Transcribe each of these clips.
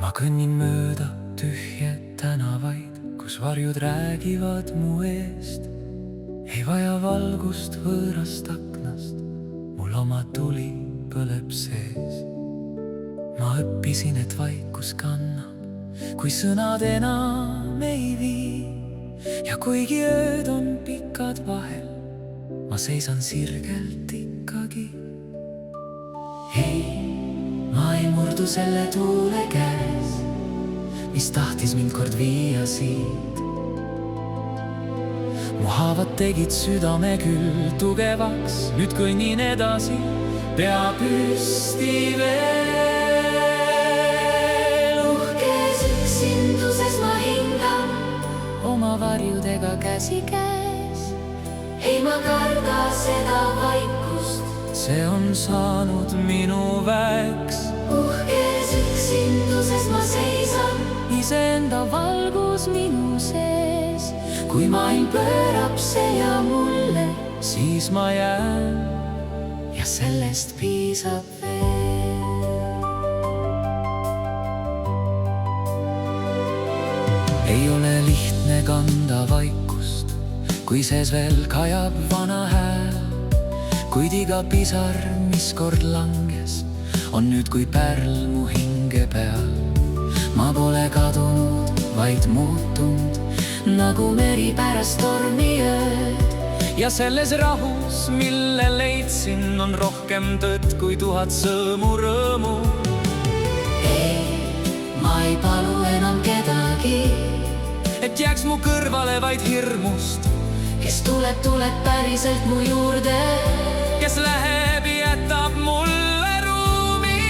Ma kõnnin mööda tühje tänavaid, kus varjud räägivad mu eest. Ei vaja valgust võõrast aknast, mul oma tuli põleb sees. Ma õppisin, et vaikus kannab, kui sõnad enam ei vii. Ja kuigi ööd on pikad vahel, ma seisan sirgelt ikkagi. Ei, ma ei murdu selle tuule käes, mis tahtis mind kord viia siit. Mu haavad tegid südame küll tugevaks, nüüd kõnnin edasi, pea püsti veel. Uhkes üksinduses ma hingan, Oma varjudega käsikäes, ei ma karda seda vaikust. see on saanud minu väeks. Uhkes üksinduses ma seisan, Iseenda valgus minu sees, kui maailm pöörab selja mulle, siis ma jään ja sellest piisab veel. ei ole lihtne kanda vaikust, kui sees veel kajab vana hääl. Kuid iga pisar, mis kord langes, on nüüd kui pärl mu hinge peal. Ma pole kadunud, vaid muutunud, nagu meri pärast tormiööd. Ja selles rahus, mille leidsin, on rohkem tõtt kui 1000 sõõmu rõõmu. Ei, ma ei palu enam kedagi, Et jääks mu kõrvale vaid hirmust, kes tuleb päriselt mu juurde. kes läheb, jätab mulle ruumi.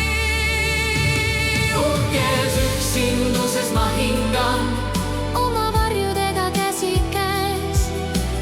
Uhkes üksinduses ma hingan, oma varjudega käsikäes,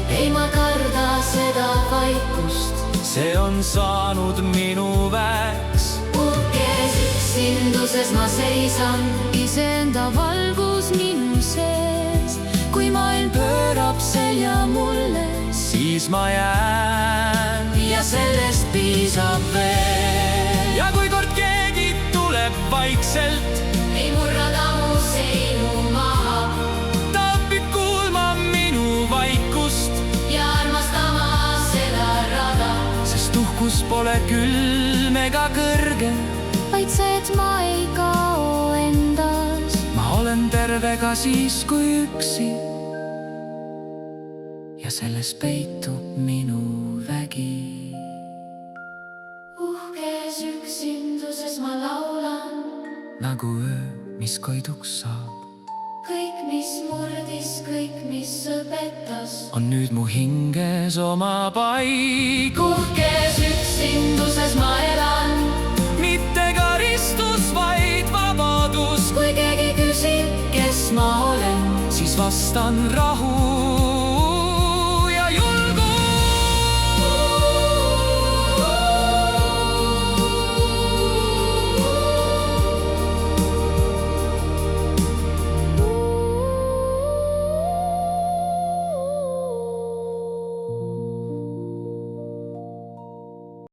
ei ma karda seda vaikust. See on saanud minu väeks. Uhkes üksinduses ma seisan, Iseenda valgus minu sees, kui maailm pöörab selja mulle, siis ma jään ja sellest piisab veel. ja kui kord keegi tuleb vaikselt, ei murra ta mu seinu maha ta õpib kuulma minu vaikust, ja armastama seda rada. sest uhkus pole külm ega kõrge, vaid see, et ma ei kao endas. ma olen terve ka siis, kui üksi. ja selles peitub minu vägi. Uhkes üksinduses ma laulan, nagu öö, mis koiduks saab, kõik, mis murdis, kõik, mis õpetas. on nüüd mu hinges oma paik. Uhkes üksinduses ma elan, mitte karistus, vaid vabadus. kui keegi küsib, kes ma olen, siis vastan rahu